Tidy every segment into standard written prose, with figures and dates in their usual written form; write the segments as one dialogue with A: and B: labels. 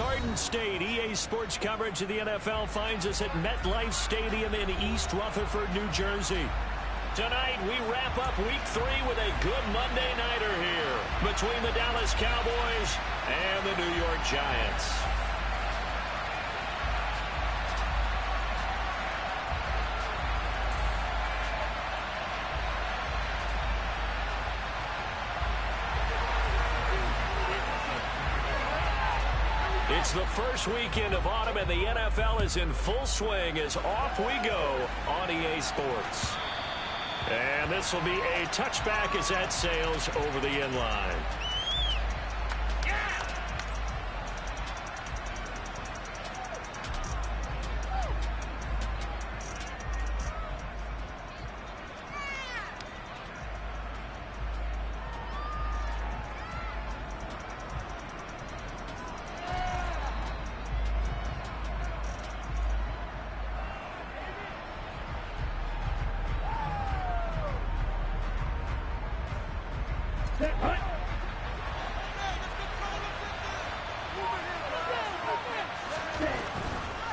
A: Garden State. EA Sports coverage of the NFL finds us at MetLife Stadium in East Rutherford, New Jersey. Tonight, we wrap up Week 3 with a good Monday nighter here between the Dallas Cowboys and the New York Giants. It's the first weekend of autumn, and the NFL is in full swing as off we go on EA Sports. And this will be a touchback as that sails over the end line.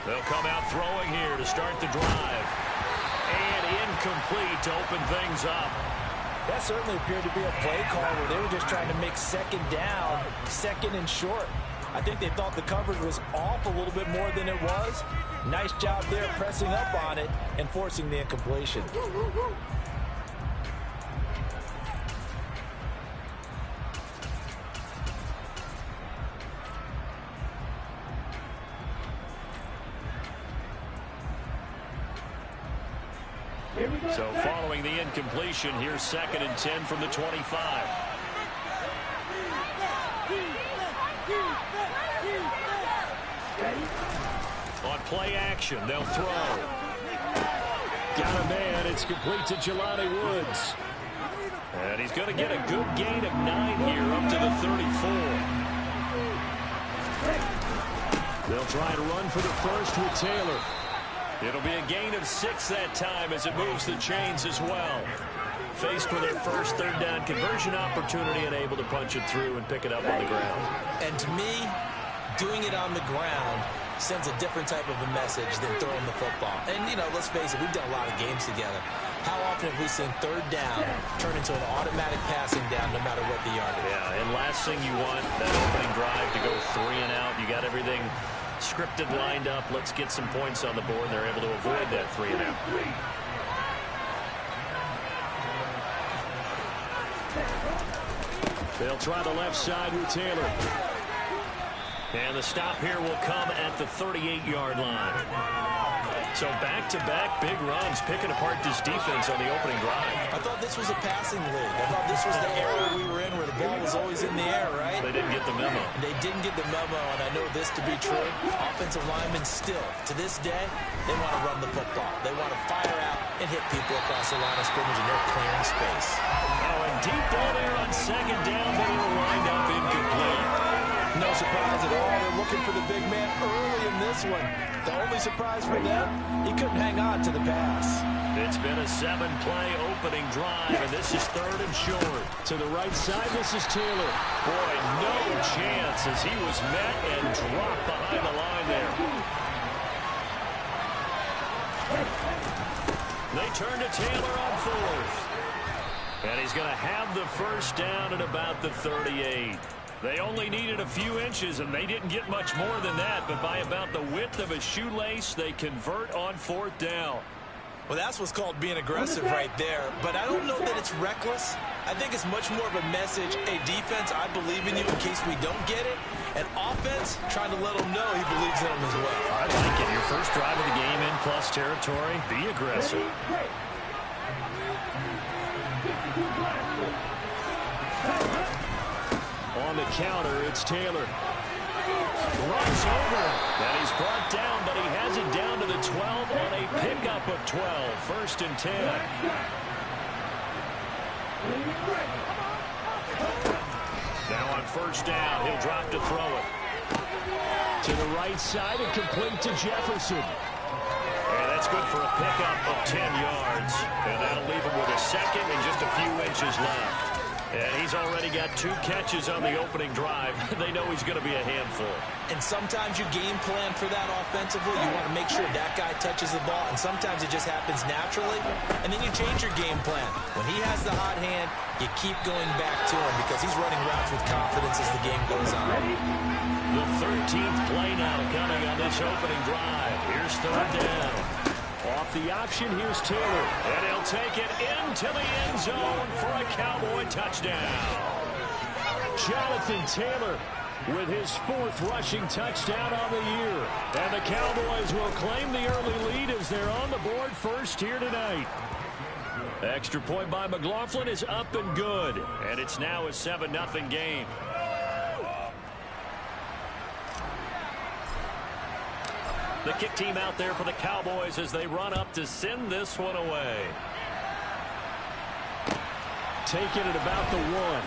A: They'll come out throwing here to start the drive. And incomplete to open things up.
B: That certainly appeared to be a play call where they were just trying to make second down, second and short. I think they thought the coverage was off a little bit more than it was. Nice job there pressing up on it and forcing the incompletion.
A: So following the incompletion, here's 2nd and 10 from the 25. On play action, they'll throw. Got a man. It's complete to Jelani Woods. And he's going to get a good gain of 9 here up to the 34. They'll try to run for the first with Taylor. It'll be a gain of 6 that time as it moves the chains as well. Faced with their first third down conversion opportunity and able to punch it through and pick it up on the ground.
B: And to me, doing it on the ground sends a different type of a message than throwing the football. And, you know, let's face it, we've done a lot of games together. How often have we seen third down turn into an automatic passing down no matter what the yardage?
A: Yeah, and last thing you want, that opening drive to go 3 and out. You got everything scripted, lined up. Let's get some points on the board. They're able to avoid that 3 and out. They'll try the left side with Taylor. And the stop here will come at the 38-yard line. So back-to-back big runs, picking apart this defense on the opening drive.
B: I thought this was a passing league. I thought this was the era we were in where the ball was always in the air, right?
A: They didn't get the memo.
B: They didn't get the memo, and I know this to be true. Offensive linemen still, to this day, they want to run the football. They want to fire out and hit people across the line of scrimmage, and they're clearing space.
A: Oh, and deep ball there on 2nd down, but it'll wind up incomplete.
B: No surprise at all. They're looking for the big man early in this one. The only surprise for them, he couldn't hang on to the pass.
A: It's been a 7-play opening drive, and this is 3rd and short. To the right side, this is Taylor. Boy, no chance as he was met and dropped behind the line there. They turn to Taylor on 4th. And he's going to have the first down at about the 38. They only needed a few inches, and they didn't get much more than that. But by about the width of a shoelace, they convert on 4th down.
B: Well, that's what's called being aggressive right there. But I don't know that it's reckless. I think it's much more of a message. Hey, defense, I believe in you in case we don't get it. And offense, trying to let them know he believes in them as well.
A: I like it. Your first drive of the game in plus territory. Be aggressive. On the counter, it's Taylor. Runs over, and he's brought down, but he has it down to the 12 on a pickup of 12. 1st and 10. Now on 1st down, he'll drop to throw it. To the right side and complete to Jefferson. And that's good for a pickup of 10 yards. And that'll leave him with a 2nd and just a few inches left. And he's already got 2 catches on the opening drive. They know he's going to be a handful.
B: And sometimes you game plan for that offensively. You want to make sure that guy touches the ball, and sometimes it just happens naturally. And then you change your game plan. When he has the hot hand, you keep going back to him because he's running routes with confidence as the game goes on.
A: The 13th play now coming on this opening drive. Here's 3rd down. Off the option, here's Taylor. And he'll take it into the end zone for a Cowboy touchdown. Jonathan Taylor with his 4th rushing touchdown on the year. And the Cowboys will claim the early lead as they're on the board first here tonight. Extra point by McLaughlin is up and good. And it's now a 7-0 game. The kick team out there for the Cowboys as they run up to send this one away. Taking it about the 1.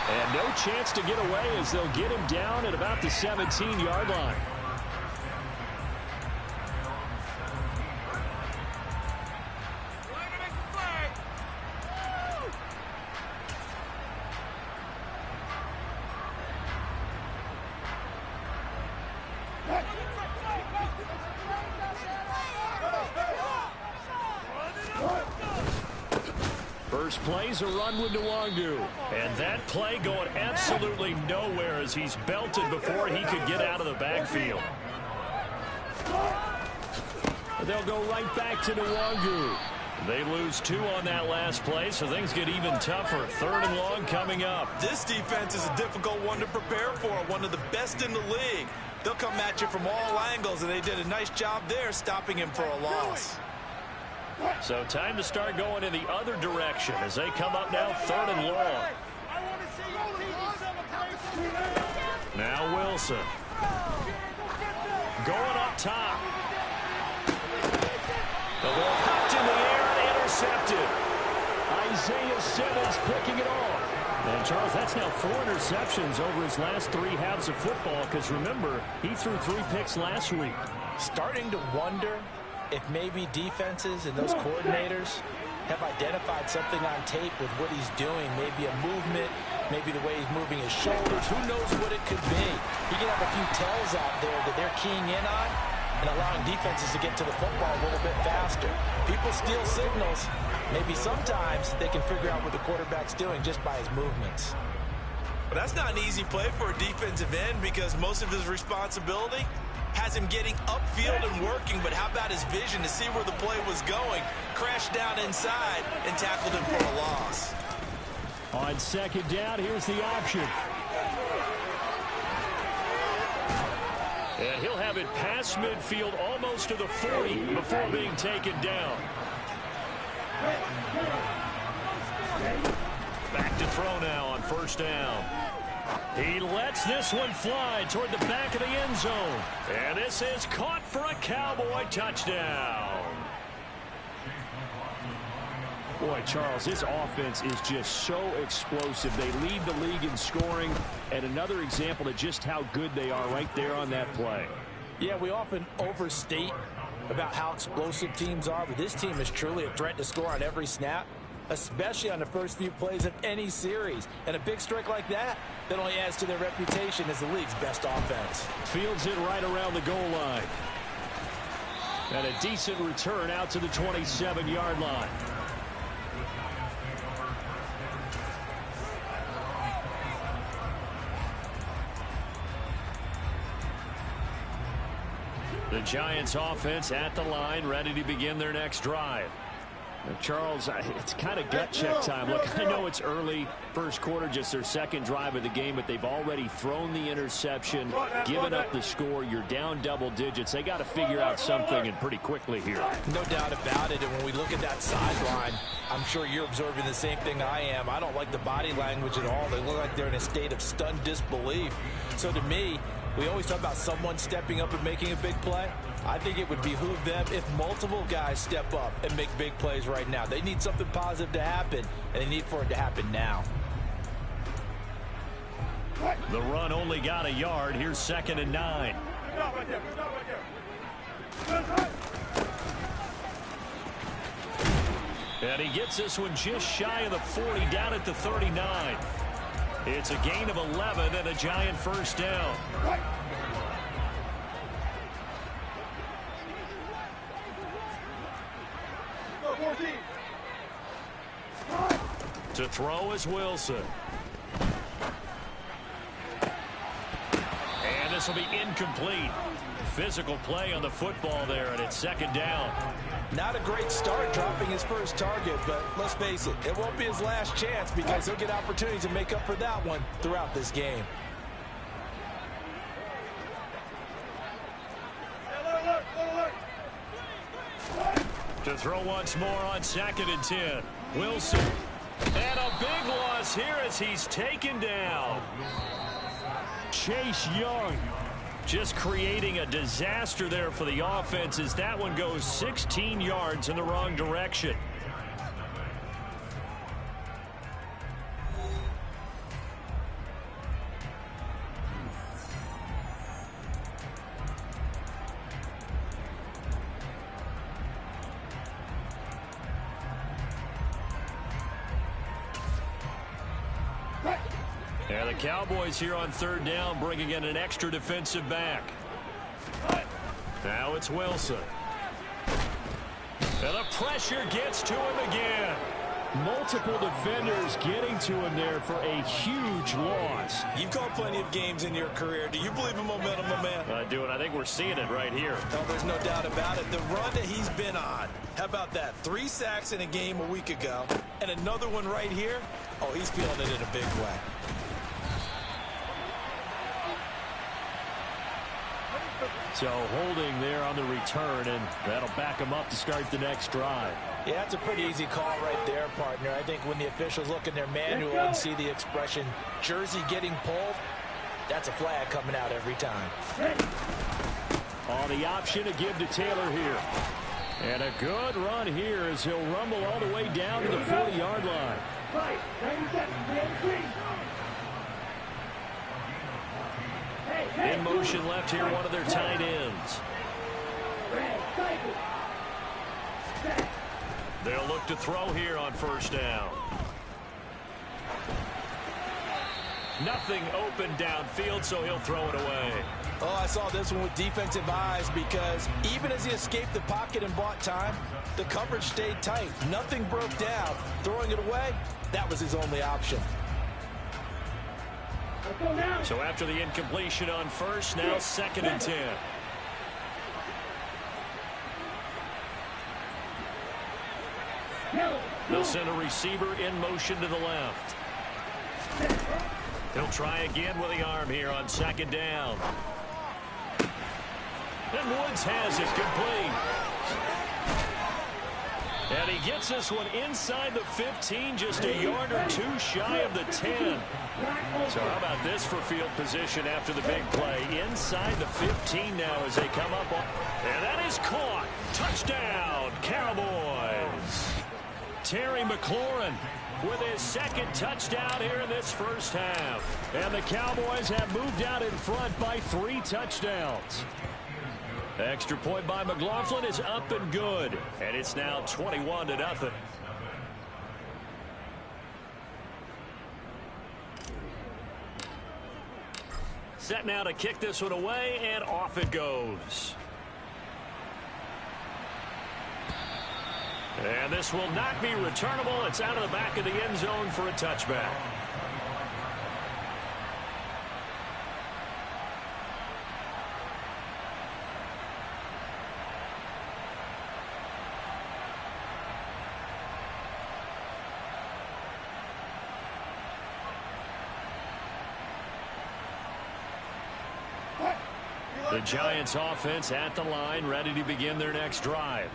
A: And no chance to get away as they'll get him down at about the 17-yard line. First play's a run with Nwangu. And that play going absolutely nowhere as he's belted before he could get out of the backfield. They'll go right back to Nwangu. They lose 2 on that last play, so things get even tougher. 3rd and long coming up.
B: This defense is a difficult one to prepare for, one of the best in the league. They'll come at you from all angles, and they did a nice job there stopping him for a loss.
A: So time to start going in the other direction as they come up now 3rd and long. Now Wilson. Going up top. The ball popped in the air and intercepted. Isaiah Simmons picking it off. And Charles, that's now 4 interceptions over his last 3 halves of football because remember, he threw 3 picks last week.
B: Starting to wonder if maybe defenses and those coordinators have identified something on tape with what he's doing. Maybe a movement, maybe the way he's moving his shoulders. Who knows what it could be? He can have a few tells out there that they're keying in on and allowing defenses to get to the football a little bit faster. People steal signals. Maybe sometimes they can figure out what the quarterback's doing just by his movements. But that's not an easy play for a defensive end because most of his responsibility has him getting upfield and working, but how about his vision to see where the play was going? Crashed down inside and tackled him for a loss.
A: On 2nd down, here's the option. And he'll have it past midfield almost to the 40 before being taken down. Back to throw now on 1st down. He lets this one fly toward the back of the end zone. And this is caught for a Cowboy touchdown. Boy, Charles, this offense is just so explosive. They lead the league in scoring. And another example of just how good they are right there on that play.
B: Yeah, we often overstate about how explosive teams are, but this team is truly a threat to score on every snap, especially on the first few plays of any series. And a big strike like that only adds to their reputation as the league's best offense.
A: Fields it right around the goal line. And a decent return out to the 27-yard line. The Giants offense at the line, ready to begin their next drive. Charles, it's kind of gut check time. Look, I know it's early, first quarter, just their 2nd drive of the game, but they've already thrown the interception, given up the score. You're down double digits. They got to figure out something, and pretty quickly here.
B: No doubt about it, and when we look at that sideline, I'm sure you're observing the same thing I am. I don't like the body language at all. They look like they're in a state of stunned disbelief. So to me, we always talk about someone stepping up and making a big play. I think it would behoove them if multiple guys step up and make big plays right now. They need something positive to happen, and they need for it to happen now.
A: The run only got a yard. Here's 2nd and 9. And he gets this one just shy of the 40, down at the 39. It's a gain of 11 and a giant first down. To throw is Wilson. And this will be incomplete. Physical play on the football there, and it's second down.
B: Not a great start dropping his first target, but let's face it, it won't be his last chance because he'll get opportunities to make up for that one throughout this game.
A: To throw once more on 2nd and 10. Wilson. And a big loss here as he's taken down. Chase Young just creating a disaster there for the offense as that one goes 16 yards in the wrong direction. And the Cowboys here on 3rd down, bringing in an extra defensive back. Now it's Wilson. And the pressure gets to him again. Multiple defenders getting to him there for a huge loss.
B: You've called plenty of games in your career. Do you believe in momentum, my man?
A: I do, and I think we're seeing it right here.
B: Oh, there's no doubt about it. The run that he's been on. How about that? 3 sacks in a game a week ago, and another one right here. Oh, he's feeling it in a big way.
A: So holding there on the return, and that'll back him up to start the next drive.
B: Yeah, that's a pretty easy call right there, partner. I think when the officials look in their manual and see the expression jersey getting pulled, that's a flag coming out every time.
A: On the option to give to Taylor here. And a good run here as he'll rumble all the way down to the 40-yard line. In motion left here, one of their tight ends. They'll look to throw here on 1st down. Nothing open downfield, so he'll throw it away.
B: Oh, I saw this one with defensive eyes because even as he escaped the pocket and bought time, the coverage stayed tight. Nothing broke down. Throwing it away, that was his only option.
A: So after the incompletion on 1st, now 2nd and 10. They'll send a receiver in motion to the left. He'll try again with the arm here on 2nd down. And Woods has it complete. And he gets this one inside the 15, just a yard or 2 shy of the 10. So how about this for field position after the big play? Inside the 15 now as they come up. And that is caught. Touchdown, Cowboys. Terry McLaurin with his 2nd touchdown here in this first half. And the Cowboys have moved out in front by 3 touchdowns. Extra point by McLaughlin is up and good. And it's now 21-0. Set now to kick this one away, and off it goes. And this will not be returnable. It's out of the back of the end zone for a touchback. The Giants offense at the line, ready to begin their next drive.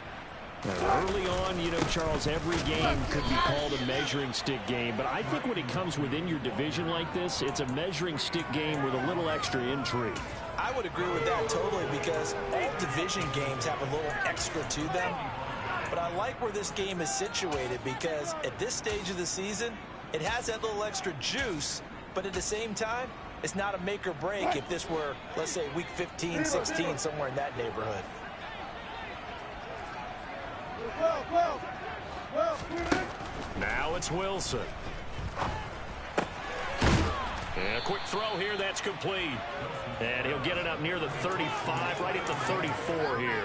A: Early on, you know, Charles, every game could be called a measuring stick game, but I think when it comes within your division like this, it's a measuring stick game with a little extra intrigue.
B: I would agree with that totally because all division games have a little extra to them. But I like where this game is situated because at this stage of the season, it has that little extra juice, but at the same time, it's not a make or break if this were, let's say, week 15, 16, somewhere in that neighborhood.
A: Now it's Wilson. And a quick throw here, that's complete. And he'll get it up near the 35, right at the 34 here.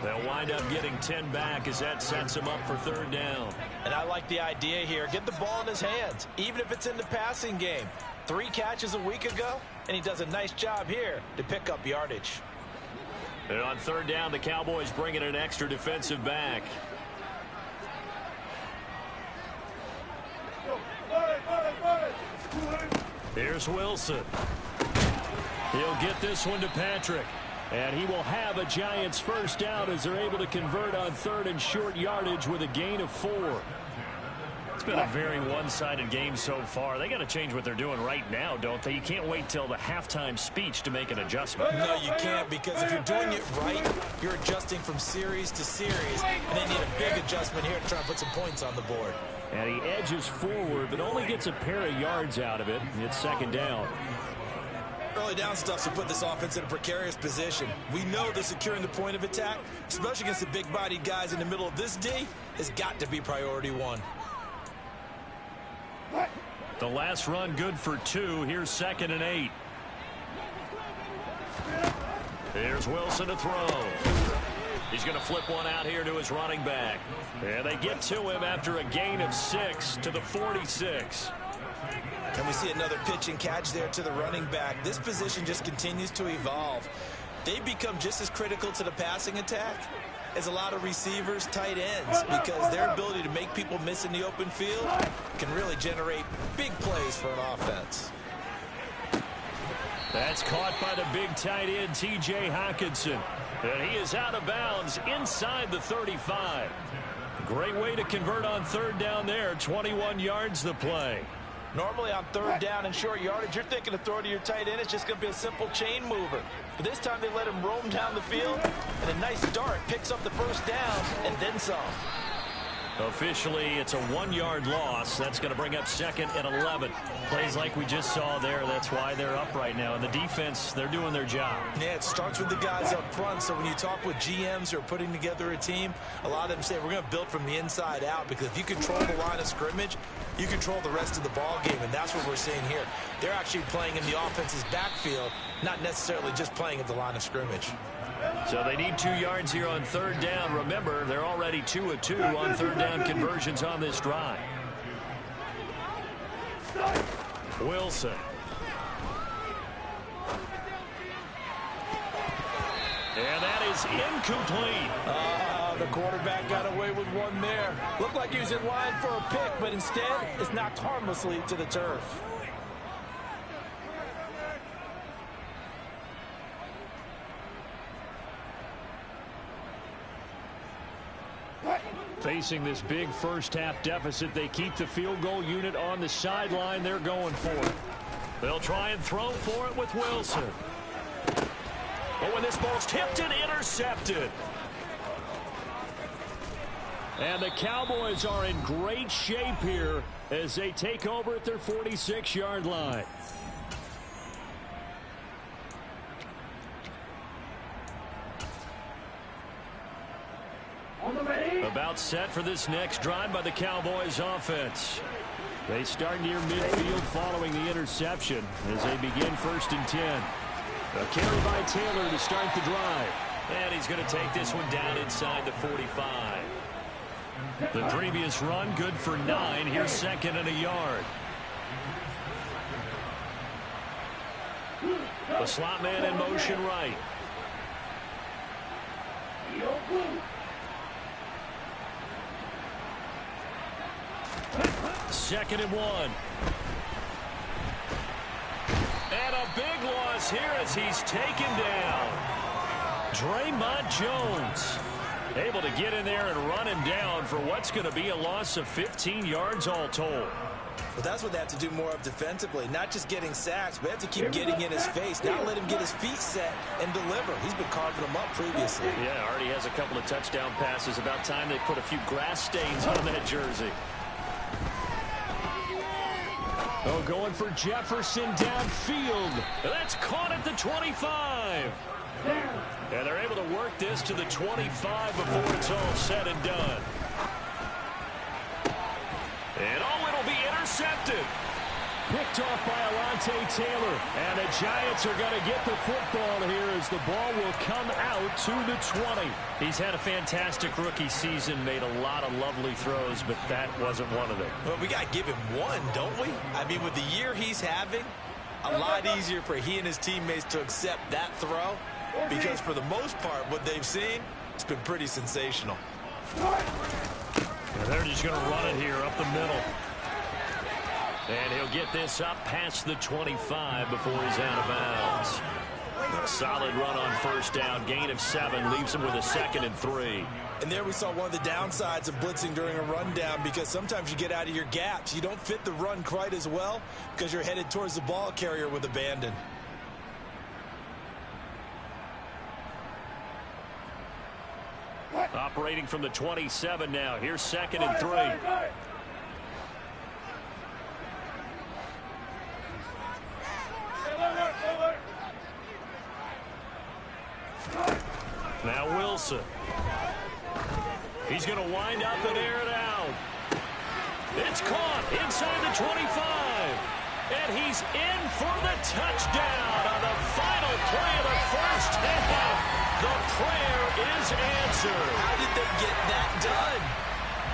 A: They'll wind up getting 10 back as that sets him up for third down.
B: And I like the idea here. Get the ball in his hands, even if it's in the passing game. 3 catches a week ago, and he does a nice job here to pick up yardage.
A: And on third down, the Cowboys bring in an extra defensive back. Here's Wilson. He'll get this one to Patrick. And he will have a Giants first down as they're able to convert on third and short yardage with a gain of 4. It's been a very one-sided game so far. They got to change what they're doing right now, don't they? You can't wait till the halftime speech to make an adjustment.
B: No, you can't, because if you're doing it right, you're adjusting from series to series, and they need a big adjustment here to try and put some points on the board.
A: And he edges forward, but only gets a pair of yards out of it. It's second down.
B: Early down stuff to put this offense in a precarious position. We know that securing the point of attack, especially against the big-bodied guys in the middle of this D, has got to be priority 1.
A: The last run good for 2. Here's 2nd and 8. Here's Wilson to throw. He's going to flip one out here to his running back. And they get to him after a gain of 6 to the 46.
B: And we see another pitch and catch there to the running back. This position just continues to evolve. They become just as critical to the passing attack as a lot of receivers, tight ends, because their ability to make people miss in the open field can really generate big plays for an offense.
A: That's caught by the big tight end, T.J. Hockenson. And he is out of bounds inside the 35. Great way to convert on third down there. 21 yards the play.
B: Normally on third down and short yardage, you're thinking to throw to your tight end. It's just going to be a simple chain mover. But this time they let him roam down the field, and a nice start picks up the first down and then some.
A: Officially, it's a 1-yard loss. That's going to bring up 2nd and 11. Plays like we just saw there. That's why they're up right now. And the defense, they're doing their job.
B: Yeah, it starts with the guys up front. So when you talk with GMs who are putting together a team, a lot of them say we're going to build from the inside out, because if you control the line of scrimmage, you control the rest of the ball game, and that's what we're seeing here. They're actually playing in the offense's backfield, not necessarily just playing at the line of scrimmage.
A: So they need 2 yards here on third down. Remember, they're already 2 of 2 on third down conversions on this drive. Wilson. And that is incomplete.
B: The quarterback got away with one there. Looked like he was in line for a pick, but instead it's knocked harmlessly to the turf.
A: Facing this big first-half deficit, they keep the field goal unit on the sideline. They're going for it. They'll try and throw for it with Wilson. But when this ball's tipped and intercepted. And the Cowboys are in great shape here as they take over at their 46-yard line. About set for this next drive by the Cowboys offense. They start near midfield following the interception as they begin 1st and 10. A carry by Taylor to start the drive. And he's going to take this one down inside the 45. The previous run good for 9. Here's 2nd and a yard. The slot man in motion right. 2nd and 1. And a big loss here as he's taken down. Draymond Jones able to get in there and run him down for what's going to be a loss of 15 yards all told.
B: Well, that's what they have to do more of defensively. Not just getting sacks, but have to keep getting in his face. Not let him get his feet set and deliver. He's been carving them up previously.
A: Yeah, already has a couple of touchdown passes. About time they put a few grass stains on that jersey. Oh, going for Jefferson downfield. That's caught at the 25. And they're able to work this to the 25 before it's all said and done. And it'll be intercepted. Picked off by Alontae Taylor. And the Giants are going to get the football here as the ball will come out to the 20. He's had a fantastic rookie season, made a lot of lovely throws, but that wasn't one of them.
B: Well, we got to give him one, don't we? I mean, with the year he's having, a lot easier for he and his teammates to accept that throw because for the most part, what they've seen, it's been pretty sensational.
A: And they're just going to run it here up the middle. And he'll get this up past the 25 before he's out of bounds. Solid run on first down. Gain of 7 leaves him with a 2nd and 3.
B: And there we saw one of the downsides of blitzing during a rundown because sometimes you get out of your gaps. You don't fit the run quite as well because you're headed towards the ball carrier with abandon.
A: Operating from the 27 now. Here's 2nd and 3. Now Wilson. He's going to wind up and air it out. It's caught inside the 25. And he's in for the touchdown on the final play of the first half. The prayer is answered.
B: How did they get that done?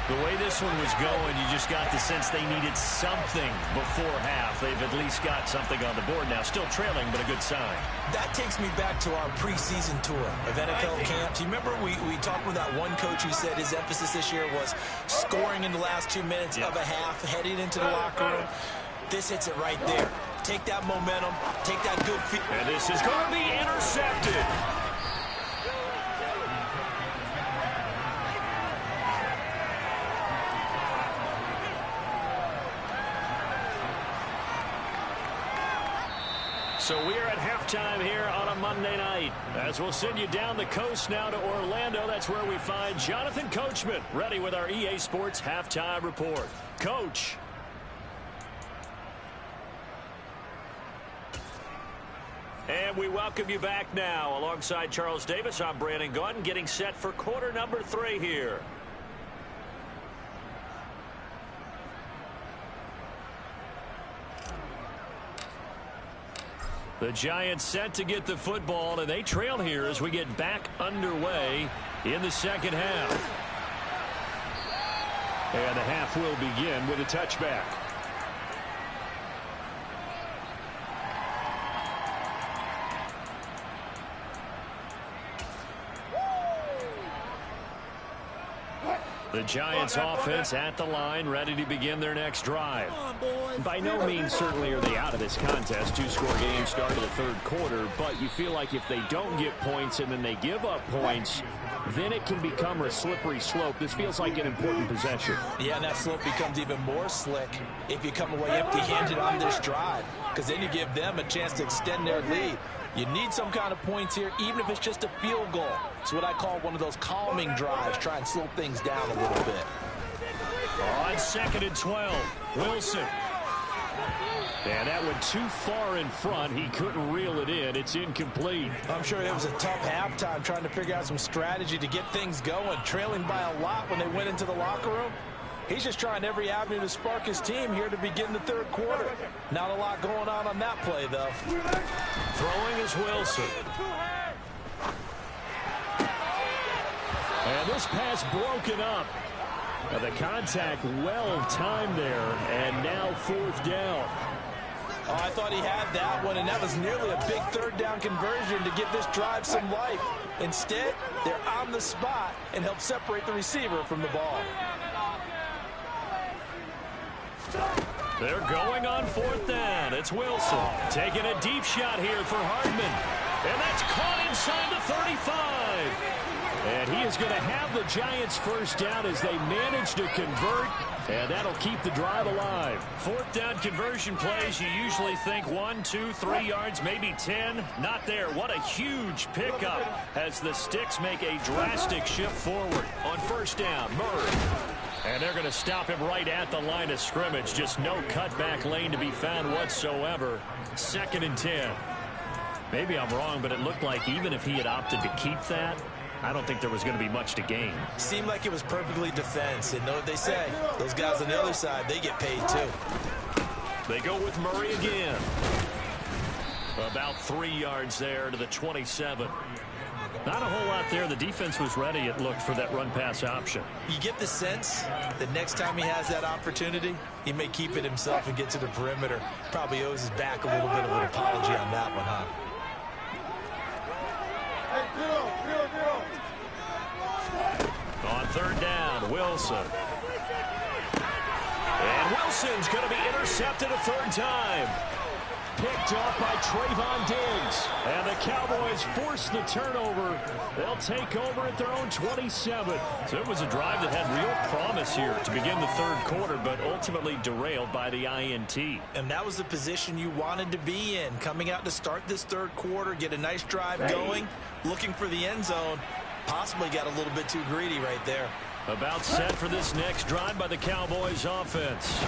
A: The way this one was going, you just got the sense they needed something before half. They've at least got something on the board now. Still trailing, but a good sign.
B: That takes me back to our preseason tour of NFL camps. You remember we talked with that one coach who said his emphasis this year was scoring in the last 2 minutes of a half, heading into the locker room. This hits it right there. Take that momentum, take that good feet.
A: And this is going to be intercepted. So we are at halftime here on a Monday night. As we'll send you down the coast now to Orlando, that's where we find Jonathan Coachman ready with our EA Sports Halftime Report. Coach. And we welcome you back now. Alongside Charles Davis, I'm Brandon Gaudin, getting set for quarter number 3 here. The Giants set to get the football, and they trail here as we get back underway in the second half. And the half will begin with a touchback. The Giants offense at the line, ready to begin their next drive. By no means certainly are they out of this contest. 2-score game start of the third quarter, but you feel like if they don't get points and then they give up points, then it can become a slippery slope. This feels like an important possession.
B: Yeah, and that slope becomes even more slick if you come away empty-handed on this drive, because then you give them a chance to extend their lead. You need some kind of points here, even if it's just a field goal. It's what I call one of those calming drives. Try and slow things down a little bit.
A: On 2nd and 12, Wilson. And that went too far in front. He couldn't reel it in. It's incomplete.
B: I'm sure it was a tough halftime trying to figure out some strategy to get things going. Trailing by a lot when they went into the locker room. He's just trying every avenue to spark his team here to begin the third quarter. Not a lot going on that play, though.
A: Throwing is Wilson. And this pass broken up. The contact well timed there, and now 4th down.
B: Oh, I thought he had that one, and that was nearly a big third down conversion to give this drive some life. Instead, they're on the spot and help separate the receiver from the ball.
A: They're going on 4th down. It's Wilson taking a deep shot here for Hardman. And that's caught inside the 35. And he is going to have the Giants first down as they manage to convert. And that'll keep the drive alive. 4th down conversion plays, you usually think 1, 2, 3 yards, maybe 10. Not there. What a huge pickup as the Sticks make a drastic shift forward. On 1st down, Murray. And they're going to stop him right at the line of scrimmage. Just no cutback lane to be found whatsoever. 2nd and 10. Maybe I'm wrong, but it looked like even if he had opted to keep that, I don't think there was going to be much to gain.
B: Seemed like it was perfectly defense. And know what they say, those guys on the other side, they get paid too.
A: They go with Murray again. About 3 yards there to the 27. Not a whole lot there. The defense was ready, it looked, for that run-pass option.
B: You get the sense that next time he has that opportunity, he may keep it himself and get to the perimeter. Probably owes his back a little bit of an apology on that one, huh?
A: On third down, Wilson. And Wilson's going to be intercepted a third time. Picked off by Trayvon Diggs. And the Cowboys force the turnover. They'll take over at their own 27. So it was a drive that had real promise here to begin the third quarter, but ultimately derailed by the INT.
B: And that was the position you wanted to be in. Coming out to start this third quarter, get a nice drive going, looking for the end zone. Possibly got a little bit too greedy right there.
A: About set for this next drive by the Cowboys offense.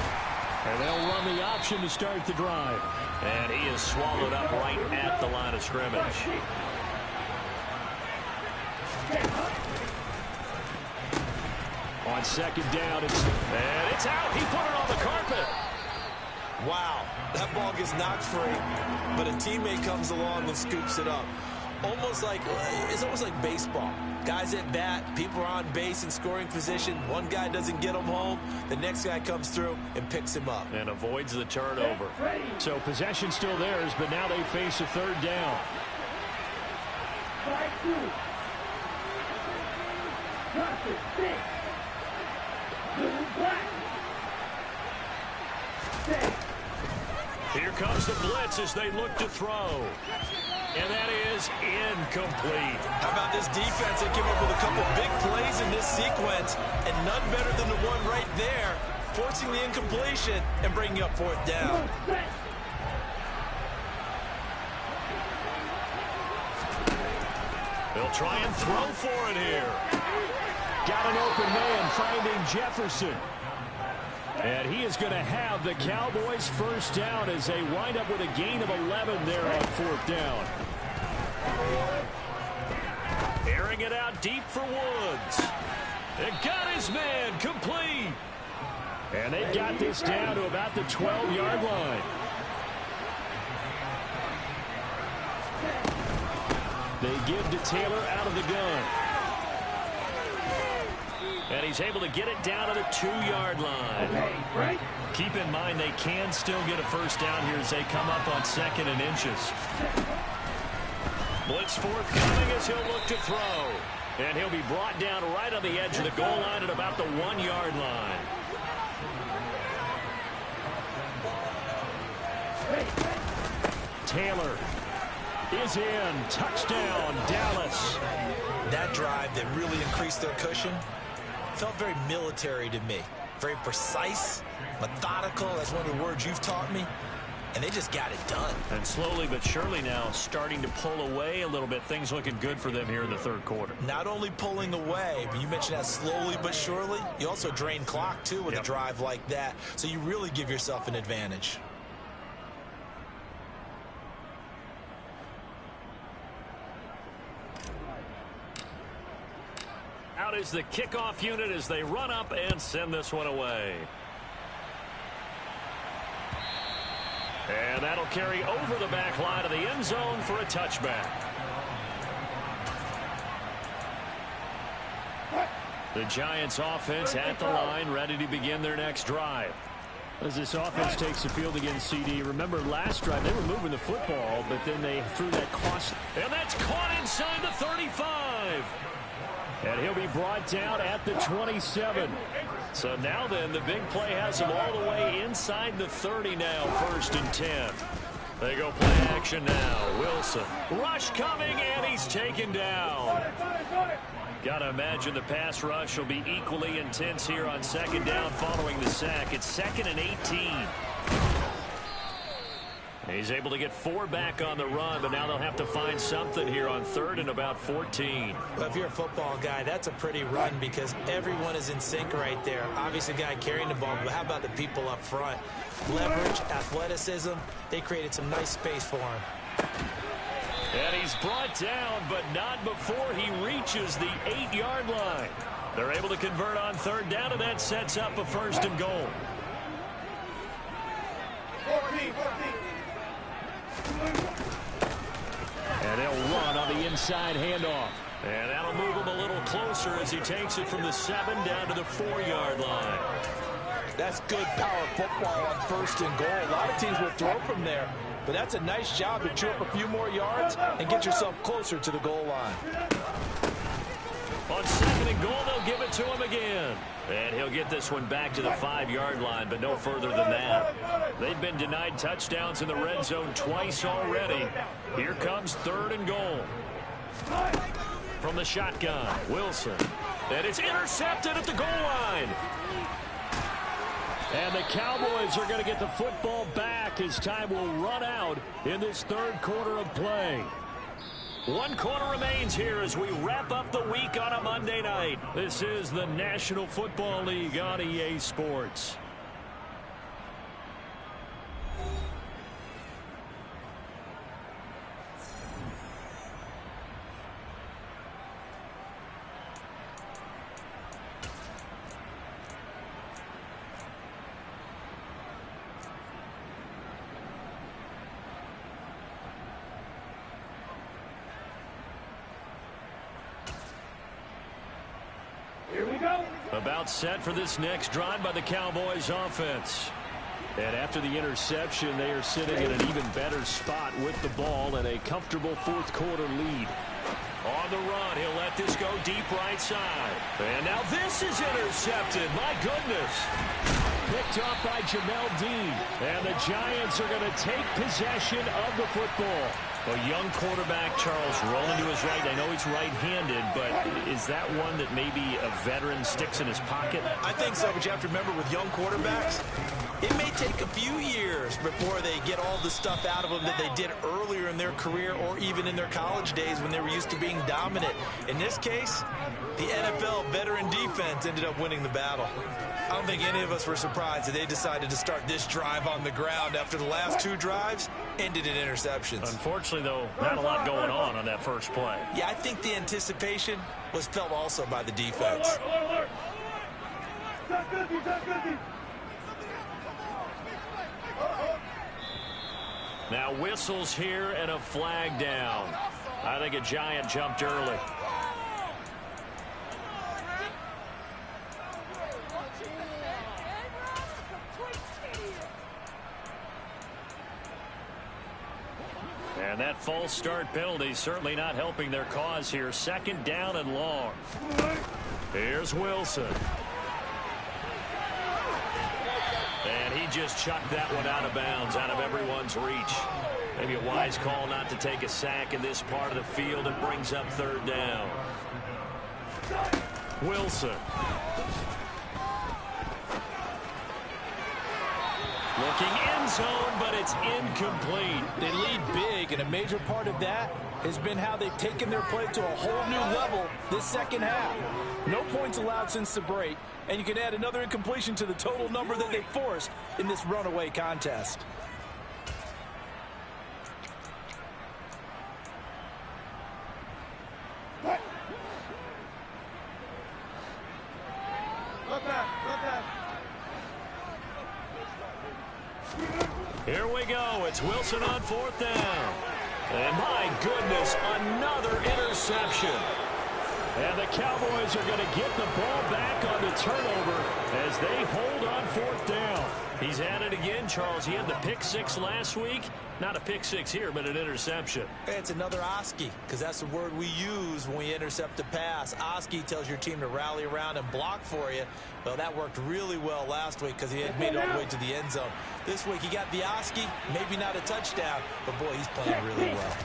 A: And they'll run the option to start the drive. And he is swallowed up right at the line of scrimmage. On second down, it's out. He put it on the carpet.
B: Wow, that ball gets knocked free, but a teammate comes along and scoops it up. It's almost like baseball. Guys at bat, people are on base in scoring position. One guy doesn't get him home. The next guy comes through and picks him up.
A: And avoids the turnover. So possession still theirs, but now they face a third down. Here comes the blitz as they look to throw. And that is incomplete.
B: How about this defense? They came up with a couple big plays in this sequence, and none better than the one right there, forcing the incompletion and bringing up fourth down.
A: They'll try and throw for it here. Got an open man finding Jefferson. And he is going to have the Cowboys first down as they wind up with a gain of 11 there on fourth down. Airing it out deep for Woods. It got his man complete. And they've got this down to about the 12-yard line. They give to Taylor out of the gun. And he's able to get it down to the 2-yard line. Keep in mind they can still get a first down here as they come up on second and inches. Blitz forthcoming as he'll look to throw. And he'll be brought down right on the edge of the goal line at about the 1-yard line. Taylor is in. Touchdown, Dallas.
B: That drive that really increased their cushion felt very military to me. Very precise, methodical. That's one of the words you've taught me. And they just got it done.
A: And slowly but surely now starting to pull away a little bit. Things looking good for them here in the third quarter.
B: Not only pulling away, but you mentioned that slowly but surely. You also drain clock, too, with a drive like that. So you really give yourself an advantage.
A: Out is the kickoff unit as they run up and send this one away. And that'll carry over the back line of the end zone for a touchback. The Giants offense at the line, ready to begin their next drive. As this offense takes the field against CD, remember last drive they were moving the football, but then they threw that cross. And that's caught inside the 35. And he'll be brought down at the 27. So now then, the big play has him all the way inside the 30 now, 1st and 10. They go play action now. Wilson. Rush coming, and he's taken down. Got to imagine the pass rush will be equally intense here on second down following the sack. It's 2nd and 18. He's able to get 4 back on the run, but now they'll have to find something here on 3rd and about 14.
B: Well, if you're a football guy, that's a pretty run because everyone is in sync right there. Obviously, the guy carrying the ball, but how about the people up front? Leverage, athleticism, they created some nice space for him.
A: And he's brought down, but not before he reaches the 8-yard line. They're able to convert on third down, and that sets up a 1st and goal. And they'll run on the inside handoff. And that'll move him a little closer as he takes it from the 7 down to the 4-yard line.
B: That's good power football on 1st and goal. A lot of teams will throw from there, but that's a nice job to chew up a few more yards and get yourself closer to the goal line.
A: On 2nd and goal, they'll give it to him again. And he'll get this one back to the 5-yard line, but no further than that. They've been denied touchdowns in the red zone twice already. Here comes 3rd and goal. From the shotgun, Wilson. And it's intercepted at the goal line. And the Cowboys are going to get the football back as time will run out in this 3rd quarter of play. 1 quarter remains here as we wrap up the week on a Monday night. This is the National Football League on EA Sports. About set for this next drive by the Cowboys offense. And after the interception, they are sitting in an even better spot with the ball and a comfortable 4th quarter lead. On the run, he'll let this go deep right side. And now this is intercepted. My goodness. Picked off by Jamel Dean. And the Giants are going to take possession of the football. A young quarterback, Charles, rolling to his right. I know he's right-handed, but is that one that maybe a veteran sticks in his pocket?
B: I think so, but you have to remember with young quarterbacks, it may take a few years before they get all the stuff out of them that they did earlier in their career or even in their college days when they were used to being dominant. In this case, the NFL veteran defense ended up winning the battle. I don't think any of us were surprised that they decided to start this drive on the ground after the last 2 drives ended in interceptions.
A: Unfortunately, though, not a lot going on that first play.
B: Yeah, I think the anticipation was felt also by the defense.
A: Now whistles here and a flag down. I think a Giant jumped early. And that false start penalty certainly not helping their cause here. 2nd down and long. Here's Wilson. And he just chucked that one out of bounds, out of everyone's reach. Maybe a wise call not to take a sack in this part of the field. It brings up 3rd down. Wilson. Looking end zone, but it's incomplete.
B: They lead big, and a major part of that has been how they've taken their play to a whole new level this second half. No points allowed since the break, and you can add another incompletion to the total number that they forced in this runaway contest.
A: Here we go. It's Wilson on 4th down. And my goodness, another interception. And the Cowboys are going to get the ball back on the turnover as they hold on 4th down. He's at it again, Charles. He had the pick 6 last week. Not a pick 6 here, but an interception.
B: It's another Oski, because that's the word we use when we intercept a pass. Oski tells your team to rally around and block for you. Well, that worked really well last week because he had made it all the way to the end zone. This week he got the Oski, maybe not a touchdown, but boy, he's playing really well.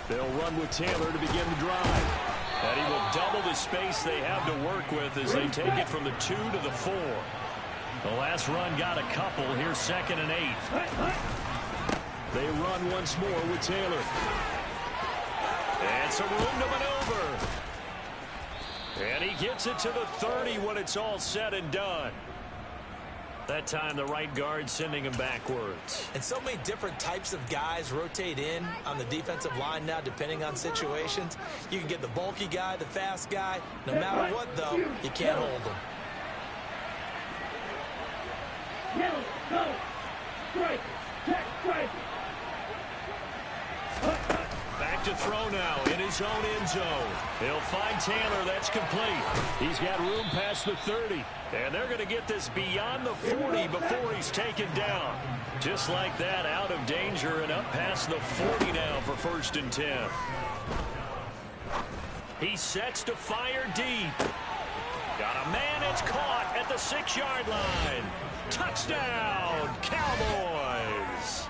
A: They'll run with Taylor to begin the drive. And he will double the space they have to work with as they take it from the 2 to the 4. The last run got a couple. Here's 2nd and 8. They run once more with Taylor. And some room to maneuver. And he gets it to the 30 when it's all said and done. That time the right guard sending him backwards.
B: And so many different types of guys rotate in on the defensive line now, depending on situations. You can get the bulky guy, the fast guy. No matter what, though, you can't hold them.
C: Go, strike, check, strike.
A: Back to throw now in his own end zone. He'll find Taylor. That's complete. He's got room past the 30. And they're going to get this beyond the 40 before he's taken down. Just like that, out of danger and up past the 40 now for 1st and 10. He sets to fire deep. Got a man, it's caught at the 6-yard line. Touchdown, Cowboys.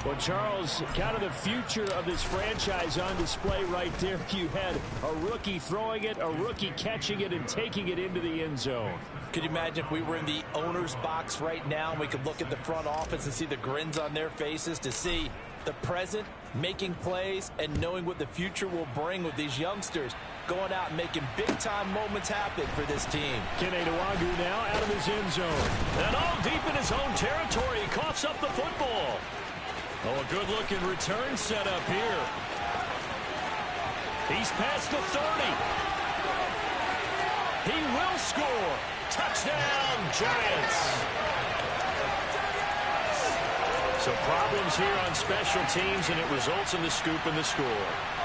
D: Well, Charles, kind of the future of this franchise on display right there. You had a rookie throwing it, a rookie catching it, and taking it into the end zone.
B: Could you imagine if we were in the owner's box right now and we could look at the front office and see the grins on their faces, to see the present making plays and knowing what the future will bring with these youngsters going out and making big-time moments happen for this team.
D: Kene Nwangu now out of his end zone.
A: And all deep in his own territory. He coughs up the football. Oh, a good-looking return set up here. He's past the 30. He will score. Touchdown, Giants. So problems here on special teams, and it results in the scoop and the score.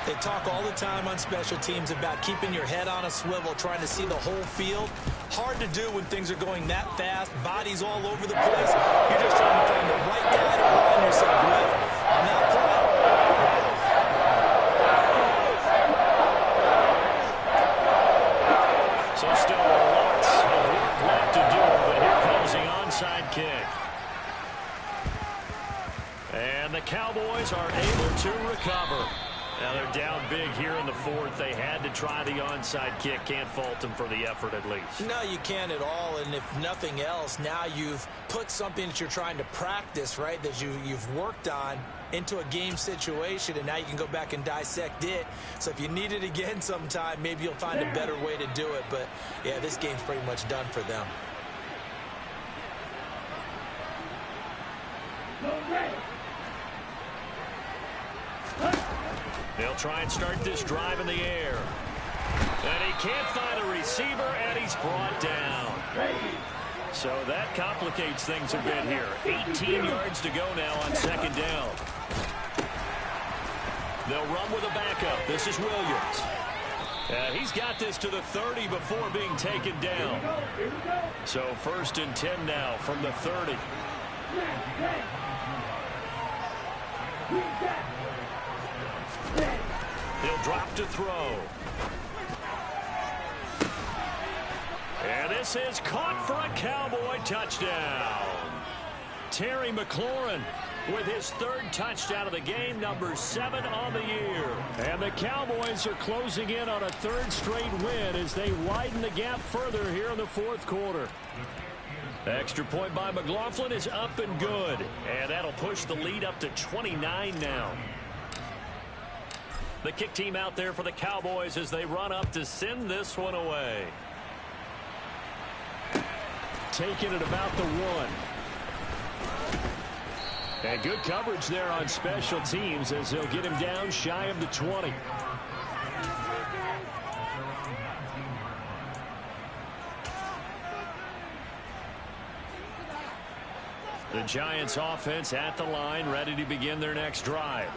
B: They talk all the time on special teams about keeping your head on a swivel, trying to see the whole field. Hard to do when things are going that fast, bodies all over the place. You're just trying to find the right guy to align yourself with on that play.
A: So still lots of work left to do, but here comes the onside kick. And the Cowboys are able to recover. Now they're down big here in the 4th. They had to try the onside kick. Can't fault them for the effort at least.
B: No, you can't at all. And if nothing else, now you've put something that you're trying to practice, right, that you've worked on into a game situation, and now you can go back and dissect it. So if you need it again sometime, maybe you'll find a better way to do it. But, yeah, this game's pretty much done for them.
A: They'll try and start this drive in the air. And he can't find a receiver, and he's brought down. So that complicates things a bit here. 18 yards to go now on 2nd down. They'll run with a backup. This is Williams. He's got this to the 30 before being taken down. So 1st and 10 now from the 30. He'll drop to throw. And this is caught for a Cowboy touchdown. Terry McLaurin with his 3rd touchdown of the game, number 7 on the year.
D: And the Cowboys are closing in on a 3rd straight win as they widen the gap further here in the 4th quarter.
A: Extra point by McLaughlin is up and good. And that'll push the lead up to 29 now. The kick team out there for the Cowboys as they run up to send this one away.
D: Taking it about the 1. And good coverage there on special teams as they'll get him down shy of the 20.
A: The Giants offense at the line, ready to begin their next drive.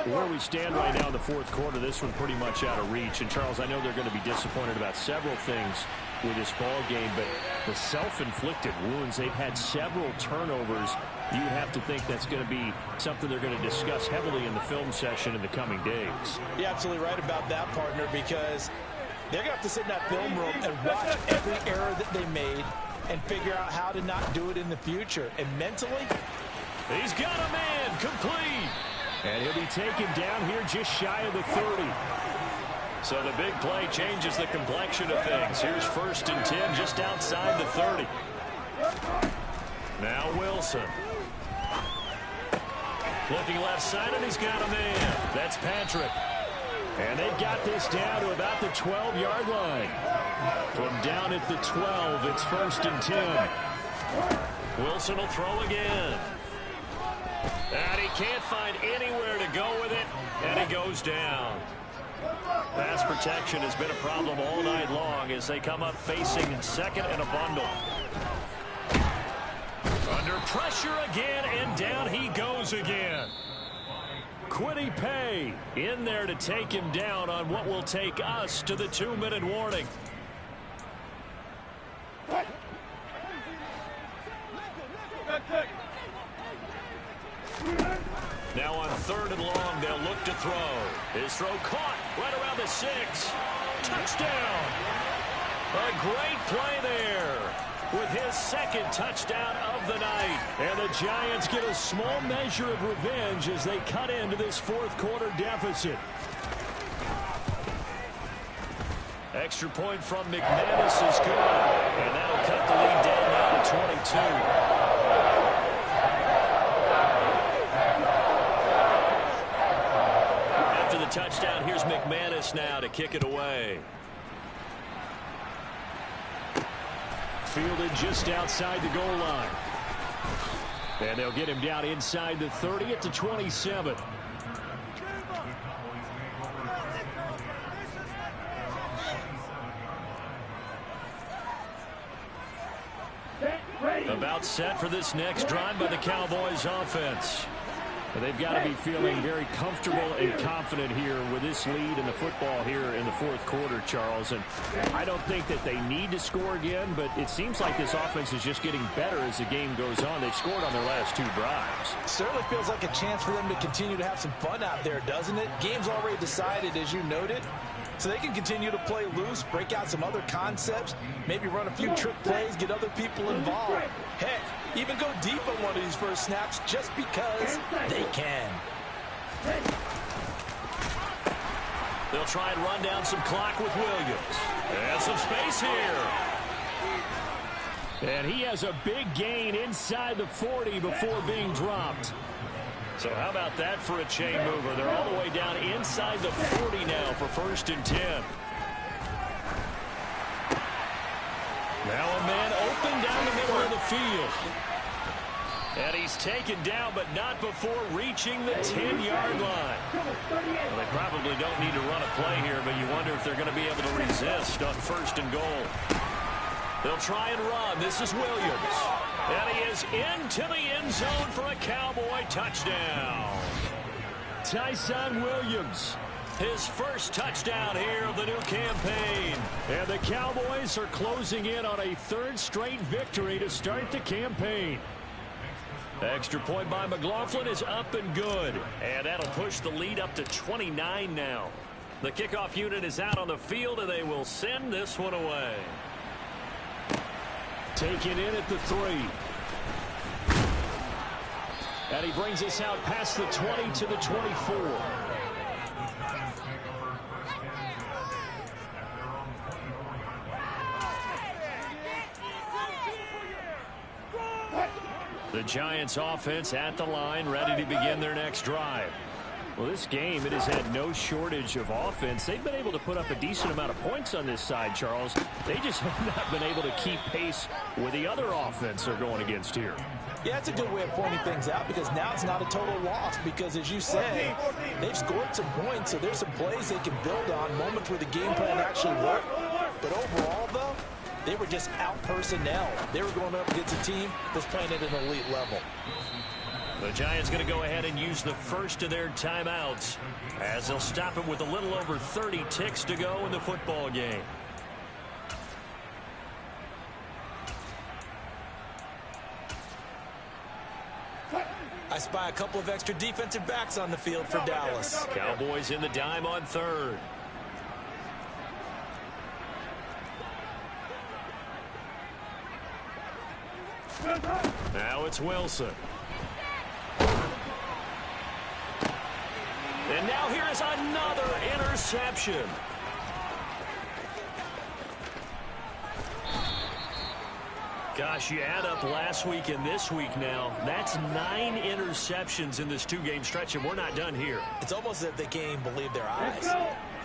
D: Where we stand right now in the 4th quarter, this one pretty much out of reach. And, Charles, I know they're going to be disappointed about several things with this ball game, but the self-inflicted wounds, they've had several turnovers. You have to think that's going to be something they're going to discuss heavily in the film session in the coming days.
B: You're absolutely right about that, partner, because they're going to have to sit in that film room and watch every error that they made and figure out how to not do it in the future. And mentally,
A: he's got a man complete.
D: And he'll be taken down here just shy of the 30.
A: So the big play changes the complexion of things. Here's 1st and 10 just outside the 30. Now Wilson. Looking left side, and he's got a man. That's Patrick.
D: And they've got this down to about the 12-yard line. From down at the 12, it's 1st and 10.
A: Wilson will throw again. And he can't find anywhere to go with it, and he goes down. Pass protection has been a problem all night long as they come up facing 2nd and a bundle. Under pressure again, and down he goes again. KIDD in there to take him down on what will take us to the 2-minute warning. Now on 3rd and long, they'll look to throw. His throw caught right around the 6. Touchdown! A great play there with his 2nd touchdown of the night. And the Giants get a small measure of revenge as they cut into this 4th quarter deficit. Extra point from McManus is good. And that'll cut the lead down now to 22. Touchdown. Here's McManus now to kick it away.
D: Fielded just outside the goal line. And they'll get him down inside the 30 at the 27. About set for this next drive by the Cowboys offense. They've got to be feeling very comfortable and confident here with this lead in the football here in the 4th quarter, Charles. And I don't think that they need to score again, but it seems like this offense is just getting better as the game goes on. They've scored on their last 2 drives.
B: Certainly feels like a chance for them to continue to have some fun out there, doesn't it? Game's already decided, as you noted. So they can continue to play loose, break out some other concepts, maybe run a few trick plays, get other people involved. Heck, even go deep on one of these first snaps just because they can.
A: They'll try and run down some clock with Williams. And some space here.
D: And he has a big gain inside the 40 before being dropped.
A: So how about that for a chain mover? They're all the way down inside the 40 now for 1st and 10. Now a man open down the middle of the field. And he's taken down, but not before reaching the 10-yard line. Well, they probably don't need to run a play here, but you wonder if they're going to be able to resist on 1st and goal. They'll try and run. This is Williams. And he is into the end zone for a Cowboy touchdown.
D: Tyson Williams.
A: His first touchdown here of the new campaign.
D: And the Cowboys are closing in on a 3rd straight victory to start the campaign.
A: Extra point by McLaughlin is up and good. And that'll push the lead up to 29 now. The kickoff unit is out on the field, and they will send this one away.
D: Taken in at the 3. And he brings us out past the 20 to the 24.
A: The Giants offense at the line, ready to begin their next drive.
D: Well, this game, it has had no shortage of offense. They've been able to put up a decent amount of points on this side, Charles. They just have not been able to keep pace with the other offense they're going against here.
B: Yeah, that's a good way of pointing things out because now it's not a total loss because, as you say, they've scored some points, so there's some plays they can build on, moments where the game plan actually worked. But overall, though, they were just out personnel. They were going up against a team that's playing at an elite level.
A: The Giants going to go ahead and use the first of their timeouts as they'll stop it with a little over 30 ticks to go in the football game.
B: I spy a couple of extra defensive backs on the field for Dallas.
A: Cowboys in the dime on 3rd. Now it's Wilson. And now here is another interception. Gosh, you add up last week and this week now. That's 9 interceptions in this 2-game stretch, and we're not done here.
B: It's almost as if they can't even believe their eyes.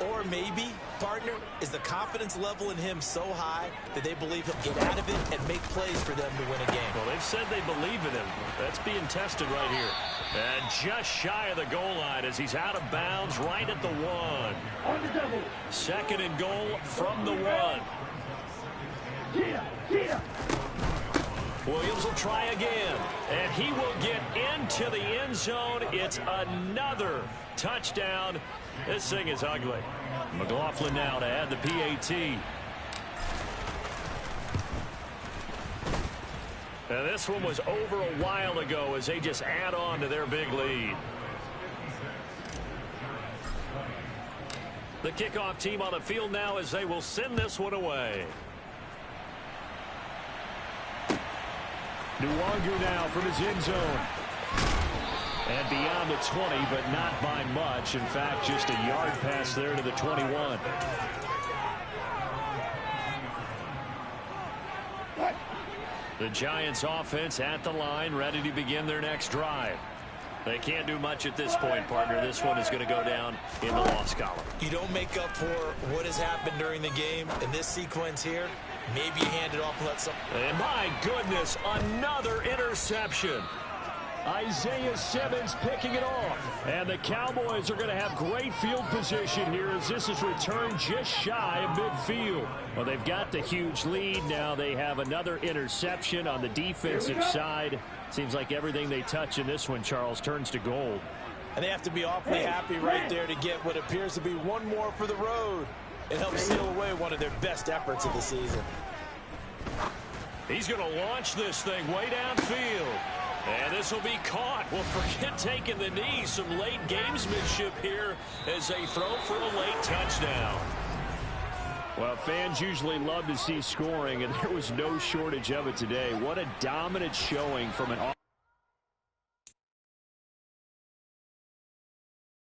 B: Or maybe, partner, is the confidence level in him so high that they believe he'll get out of it and make plays for them to win a game.
A: Well, they've said they believe in him. That's being tested right here. And just shy of the goal line as he's out of bounds right at the 1.
C: On the double.
A: 2nd and goal from the 1. Williams will try again, and he will get into the end zone. It's another touchdown. This thing is ugly. McLaughlin now to add the PAT. And this one was over a while ago as they just add on to their big lead. The kickoff team on the field now as they will send this one away.
D: Nwangu now from his end zone. And beyond the 20, but not by much. In fact, just a yard pass there to the 21. The Giants offense at the line, ready to begin their next drive. They can't do much at this point, partner. This one is going to go down in the loss column.
B: You don't make up for what has happened during the game in this sequence here. Maybe you hand it off and let some.
A: And my goodness, another interception.
D: Isaiah Simmons picking it off.
A: And the Cowboys are going to have great field position here as this is returned just shy of midfield.
D: Well, they've got the huge lead. Now they have another interception on the defensive side. Seems like everything they touch in this one, Charles, turns to gold.
B: And they have to be awfully happy right there to get what appears to be one more for the road. It helps seal away one of their best efforts of the season.
A: He's going to launch this thing way downfield. And this will be caught. Well, forget taking the knee. Some late gamesmanship here as they throw for a late touchdown.
D: Well, fans usually love to see scoring, and there was no shortage of it today. What a dominant showing from an